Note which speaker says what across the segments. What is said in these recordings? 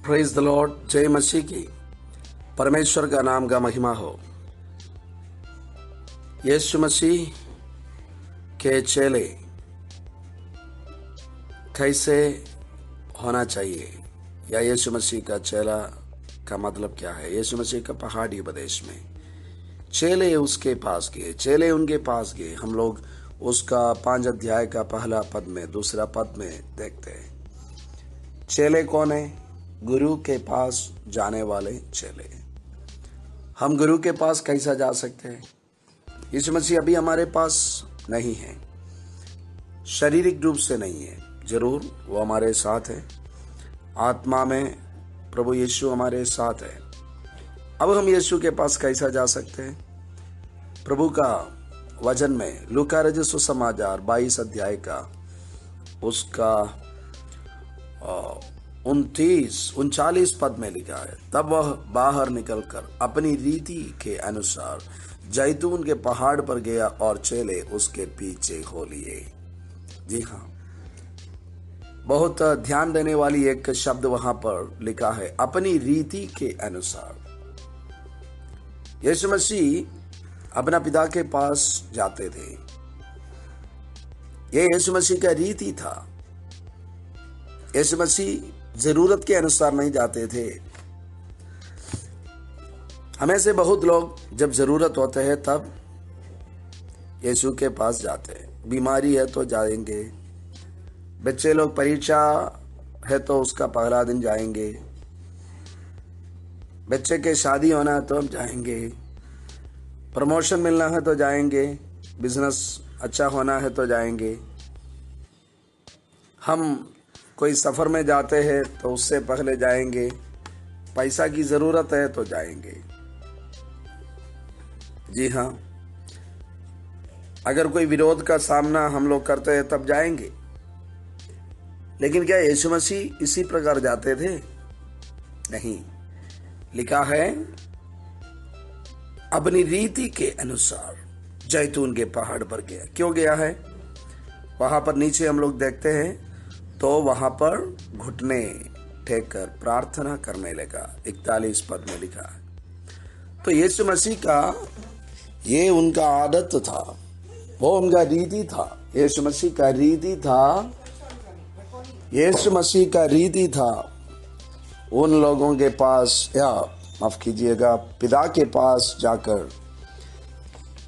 Speaker 1: Praise the Lord. जय मसीह की। परमेश्वर का नाम का महिमा हो। यीशु मसीह के चेले कैसे होना चाहिए, या यीशु मसीह का चेला का मतलब क्या है। यीशु मसीह का पहाड़ी उपदेश में चेले उसके पास गए, चेले उनके पास गए। हम लोग उसका 5 अध्याय का पहला पद में, दूसरा पद में देखते हैं। चेले कौन है? गुरु के पास जाने वाले चेले। हम गुरु के पास कैसा जा सकते हैं? यीशु मसीह अभी हमारे पास नहीं है, शारीरिक रूप से नहीं है। जरूर वो हमारे साथ है, आत्मा में प्रभु यीशु हमारे साथ है। अब हम यीशु के पास कैसा जा सकते हैं? प्रभु का वचन में लूका रचित सुसमाचार 22 अध्याय का उसका 39 पद में लिखा है, तब वह बाहर निकलकर अपनी रीति के अनुसार जैतून के पहाड़ पर गया और चेले उसके पीछे हो लिए। जी हाँ, बहुत ध्यान देने वाली एक शब्द वहां पर लिखा है, अपनी रीति के अनुसार। यीशु मसीह अपना पिता के पास जाते थे। यह यीशु मसीह का रीति था। यीशु मसीह जरूरत के अनुसार नहीं जाते थे। हमें से बहुत लोग जब जरूरत होते हैं तब यीशु के पास जाते हैं। बीमारी है तो जाएंगे, बच्चे लोग परीक्षा है तो उसका पहला दिन जाएंगे, बच्चे के शादी होना है तो हम जाएंगे, प्रमोशन मिलना है तो जाएंगे, बिजनेस अच्छा होना है तो जाएंगे। हम कोई सफर में जाते हैं तो उससे पहले जाएंगे, पैसा की जरूरत है तो जाएंगे। जी हाँ, अगर कोई विरोध का सामना हम लोग करते हैं तब जाएंगे। लेकिन क्या यीशु मसीह इसी प्रकार जाते थे? नहीं। लिखा है, अपनी रीति के अनुसार जैतून के पहाड़ पर गया। क्यों गया है? वहां पर नीचे हम लोग देखते हैं तो वहां पर घुटने टेक कर प्रार्थना करने लगा। 41 पद में लिखा है। तो यीशु मसीह का ये उनका आदत था, वो उनका रीति था। यीशु मसीह का रीति था, यीशु मसीह का रीति था उन लोगों के पास, या माफ कीजिएगा, पिता के पास जाकर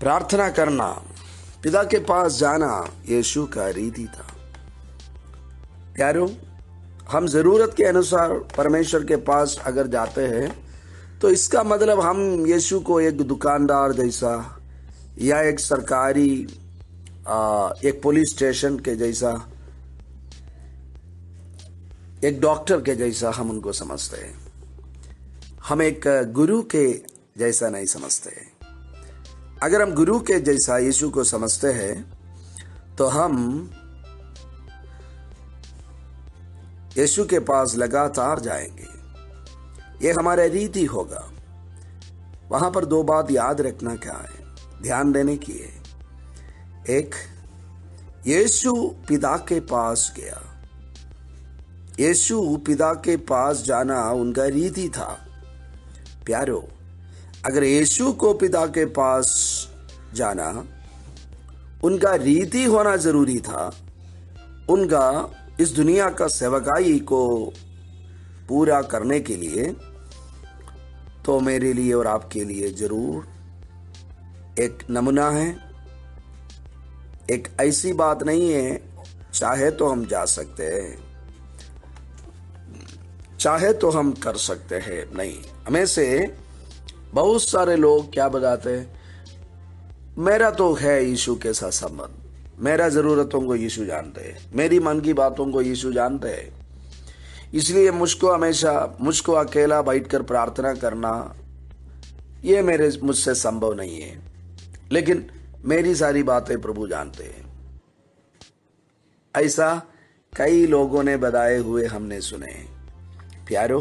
Speaker 1: प्रार्थना करना, पिता के पास जाना यीशु का रीति था। प्यारो, हम जरूरत के अनुसार परमेश्वर के पास अगर जाते हैं तो इसका मतलब हम यीशु को एक दुकानदार जैसा, या एक सरकारी एक पुलिस स्टेशन के जैसा, एक डॉक्टर के जैसा हम उनको समझते हैं। हम एक गुरु के जैसा नहीं समझते हैं। अगर हम गुरु के जैसा यीशु को समझते हैं तो हम यीशु के पास लगातार जाएंगे। यह हमारा रीति होगा। वहां पर 2 बात याद रखना क्या है, ध्यान देने की है। एक, यीशु पिता के पास गया। यीशु पिता के पास जाना उनका रीति था। प्यारो, अगर यीशु को पिता के पास जाना उनका रीति होना जरूरी था, उनका इस दुनिया का सेवकाई को पूरा करने के लिए, तो मेरे लिए और आपके लिए जरूर एक नमूना है। एक ऐसी बात नहीं है चाहे तो हम जा सकते हैं, चाहे तो हम कर सकते हैं। नहीं, हमें से बहुत सारे लोग क्या बताते हैं, मेरा तो है यीशु के साथ संबंध, मेरा जरूरतों को यीशु जानते हैं, मेरी मन की बातों को यीशु जानते हैं, इसलिए मुझको अकेला बैठकर प्रार्थना करना ये मुझसे संभव नहीं है। लेकिन मेरी सारी बातें प्रभु जानते हैं। ऐसा कई लोगों ने बताए हुए हमने सुने। प्यारो,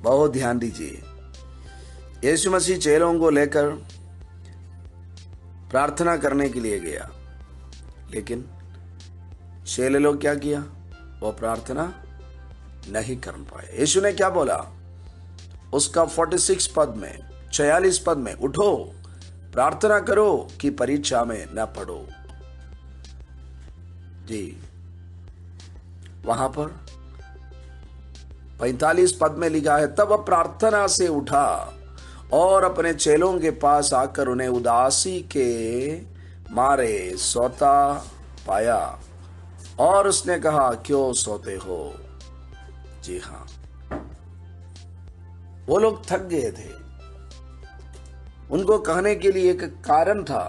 Speaker 1: बहुत ध्यान दीजिए। यीशु मसीह चेलों को लेकर प्रार्थना करने के लिए गया, लेकिन चेले लोग क्या किया? वो प्रार्थना नहीं कर पाए। यीशु ने क्या बोला उसका 46 पद में, 46 पद में, उठो प्रार्थना करो कि परीक्षा में न पड़ो। जी, वहां पर 45 पद में लिखा है, तब वह प्रार्थना से उठा और अपने चेलों के पास आकर उन्हें उदासी के मारे सोता पाया और उसने कहा, क्यों सोते हो? जी हाँ, वो लोग थक गए थे। उनको कहने के लिए एक कारण था,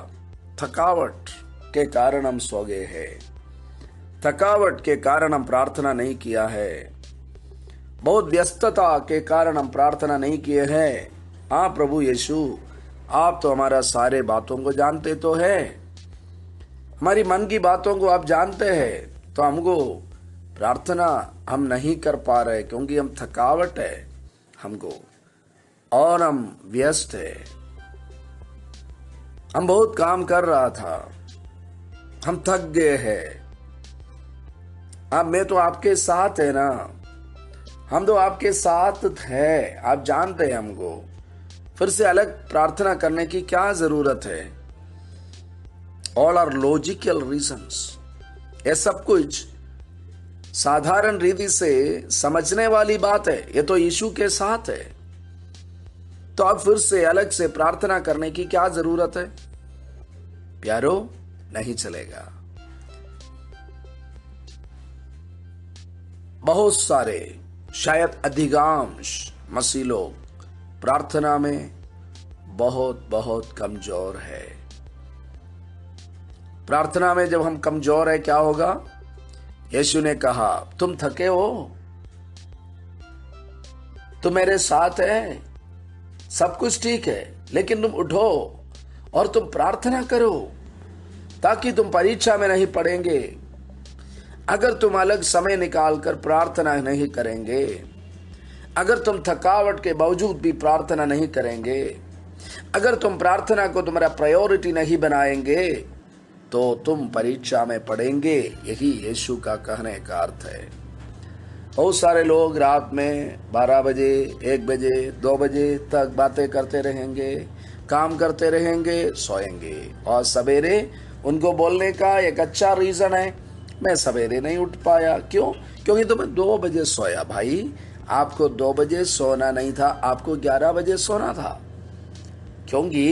Speaker 1: थकावट के कारण हम सो गए हैं, थकावट के कारण हम प्रार्थना नहीं किया है, बहुत व्यस्तता के कारण हम प्रार्थना नहीं किए हैं। हाँ प्रभु यीशु, आप तो हमारा सारे बातों को जानते तो है, हमारी मन की बातों को आप जानते हैं, तो हमको प्रार्थना हम नहीं कर पा रहे क्योंकि हम थकावट है हमको और हम व्यस्त है। हम बहुत काम कर रहा था, हम थक गए हैं। अब मैं तो आपके साथ है ना, हम तो आपके साथ है, आप जानते हैं हमको। फिर से अलग प्रार्थना करने की क्या जरूरत है? ऑल आर लॉजिकल रीजंस, ये सब कुछ साधारण रीति से समझने वाली बात है। ये तो यीशु के साथ है, तो अब फिर से अलग से प्रार्थना करने की क्या जरूरत है? प्यारो, नहीं चलेगा। बहुत सारे, शायद अधिकांश मसीह लोग प्रार्थना में बहुत बहुत कमजोर है। प्रार्थना में जब हम कमजोर है क्या होगा? यीशु ने कहा, तुम थके हो, तुम मेरे साथ है, सब कुछ ठीक है, लेकिन तुम उठो और तुम प्रार्थना करो ताकि तुम परीक्षा में नहीं पड़ेंगे। अगर तुम अलग समय निकालकर प्रार्थना नहीं करेंगे, अगर तुम थकावट के बावजूद भी प्रार्थना नहीं करेंगे, अगर तुम प्रार्थना को तुम्हारा प्रायोरिटी नहीं बनाएंगे, तो तुम परीक्षा में पड़ेंगे। यही यीशु का कहने का अर्थ है। बहुत सारे लोग रात में 12 बजे, 1 बजे, 2 बजे तक बातें करते रहेंगे, काम करते रहेंगे, सोएंगे, और सवेरे उनको बोलने का एक अच्छा रीजन है, मैं सवेरे नहीं उठ पाया। क्यों? क्योंकि तुम्हें 2 बजे सोया। भाई, आपको 2 बजे सोना नहीं था, आपको 11 बजे सोना था। क्योंकि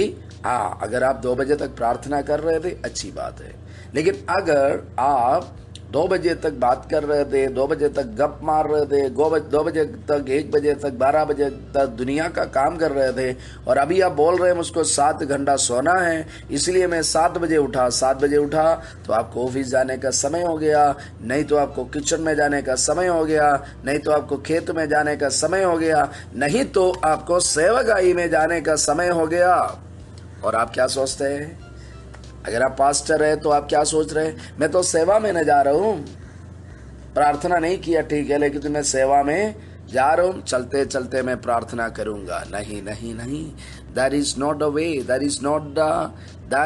Speaker 1: अगर आप 2 बजे तक प्रार्थना कर रहे थे, अच्छी बात है, लेकिन अगर आप 2 बजे तक बात कर रहे थे, 2 बजे तक गप मार रहे थे, 2 बजे तक, 1 बजे तक, 12 बजे तक दुनिया का काम कर रहे थे, और अभी आप बोल रहे हैं मुझको 7 घंटा सोना है, इसलिए मैं 7 बजे उठा। 7 बजे उठा तो आपको ऑफिस जाने का समय हो गया, नहीं तो आपको किचन में जाने का समय हो गया, नहीं तो आपको खेत में जाने का समय हो गया, नहीं तो आपको सेवकाई में जाने का समय हो गया। और आप क्या सोचते हैं? अगर आप पास्टर है तो आप क्या सोच रहे हैं? मैं तो सेवा में न जा रहा हूं, प्रार्थना नहीं किया, ठीक है, लेकिन मैं सेवा में जा रहा हूं, चलते चलते मैं प्रार्थना करूंगा। नहीं नहीं नहीं, that is not the way, that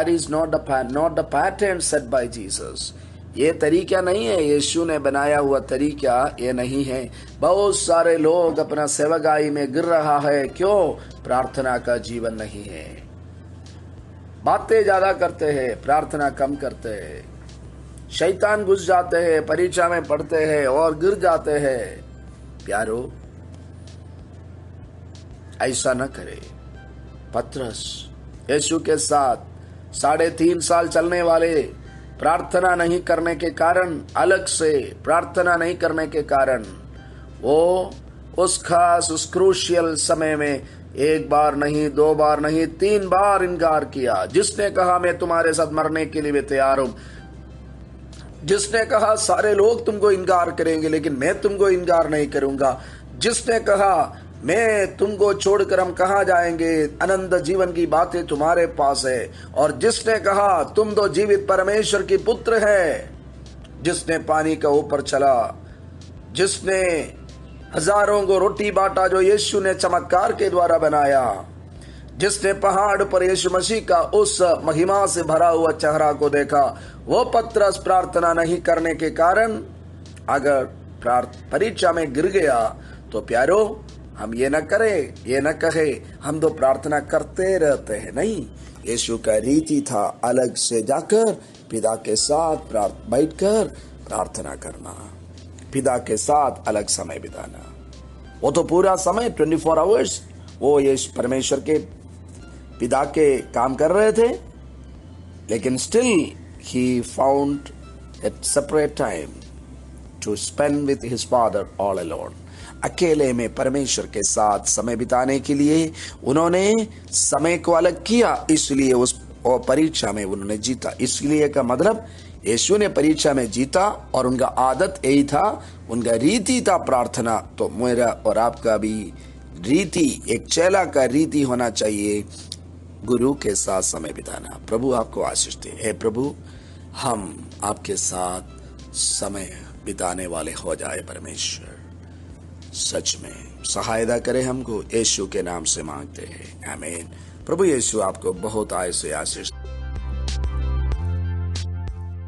Speaker 1: is not the pattern set by Jesus. ये तरीका नहीं है, यीशु ने बनाया हुआ तरीका ये नहीं है। बहुत सारे लोग अपना सेवकाई में गिर रहा है। क्यों? प्रार्थना का जीवन नहीं है। बातें ज्यादा करते हैं, प्रार्थना कम करते हैं, शैतान घुस जाते हैं, परीक्षा में पढ़ते हैं और गिर जाते हैं। प्यारो, ऐसा न करे। पतरस यीशु के साथ 3.5 साल चलने वाले, प्रार्थना नहीं करने के कारण, अलग से प्रार्थना नहीं करने के कारण, वो उस खास, उस क्रूशियल समय में 1 बार नहीं, 2 बार नहीं, 3 बार इनकार किया। जिसने कहा मैं तुम्हारे साथ मरने के लिए भी तैयार हूं, जिसने कहा सारे लोग तुमको इनकार करेंगे लेकिन मैं तुमको इनकार नहीं करूंगा, जिसने कहा मैं तुमको छोड़कर हम कहां जाएंगे, अनंत जीवन की बातें तुम्हारे पास है, और जिसने कहा तुम तो जीवित परमेश्वर की पुत्र है, जिसने पानी का ऊपर चला, जिसने हजारों को रोटी बांटा जो यीशु ने चमत्कार के द्वारा बनाया, जिसने पहाड़ पर यीशु मसीह का उस महिमा से भरा हुआ चेहरा को देखा, वो पतरस प्रार्थना नहीं करने के कारण अगर परीक्षा में गिर गया तो प्यारो हम ये न करें, ये न कहे हम तो प्रार्थना करते रहते हैं। नहीं, यीशु का रीति था अलग से जाकर पिता के साथ बैठकर प्रार्थना करना, पिता के साथ अलग समय बिताना। वो तो पूरा समय 24 आवर्स वो यीशु परमेश्वर के पिता के काम कर रहे थे, लेकिन still he found a separate time to spend with his father all alone. अकेले में परमेश्वर के साथ समय बिताने के लिए उन्होंने समय को अलग किया, इसलिए उस परीक्षा में उन्होंने जीता। इसलिए का मतलब यीशु ने परीक्षा में जीता और उनका आदत यही था, उनका रीति था प्रार्थना। तो मेरा और आपका भी रीति, एक चेला का रीति होना चाहिए, गुरु के साथ समय बिताना। प्रभु आपको आशीष दे। हे प्रभु, हम आपके साथ समय बिताने वाले हो जाए परमेश्वर। सच में सहायता करे हमको, यीशु के नाम से मांगते हैं, आमीन। प्रभु यीशु आपको बहुत आय से आशीष